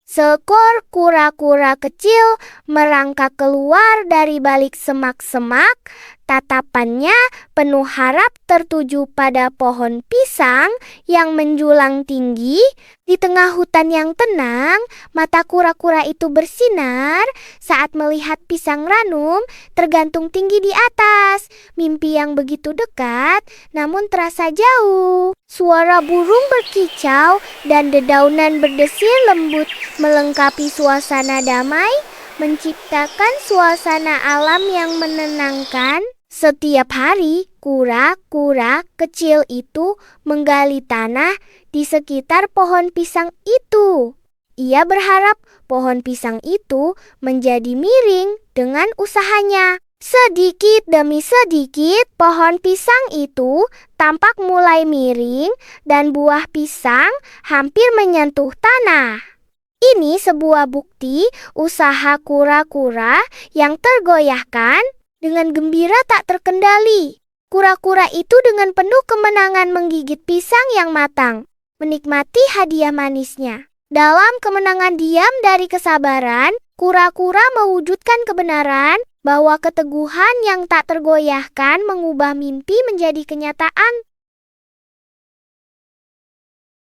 Seekor kura-kura kecil merangkak keluar dari balik semak-semak. Tatapannya penuh harap tertuju pada pohon pisang yang menjulang tinggi. Di tengah hutan yang tenang, mata kura-kura itu bersinar saat melihat pisang ranum tergantung tinggi di atas. Mimpi yang begitu dekat, namun terasa jauh. Suara burung berkicau dan dedaunan berdesir lembut melengkapi suasana damai, menciptakan suasana alam yang menenangkan. Setiap hari, kura-kura kecil itu menggali tanah di sekitar pohon pisang itu. Ia berharap pohon pisang itu menjadi miring dengan usahanya. Sedikit demi sedikit, pohon pisang itu tampak mulai miring dan buah pisang hampir menyentuh tanah. Ini sebuah bukti usaha kura-kura yang tergoyahkan. Dengan gembira tak terkendali, kura-kura itu dengan penuh kemenangan menggigit pisang yang matang, menikmati hadiah manisnya. Dalam kemenangan diam dari kesabaran, kura-kura mewujudkan kebenaran bahwa keteguhan yang tak tergoyahkan mengubah mimpi menjadi kenyataan.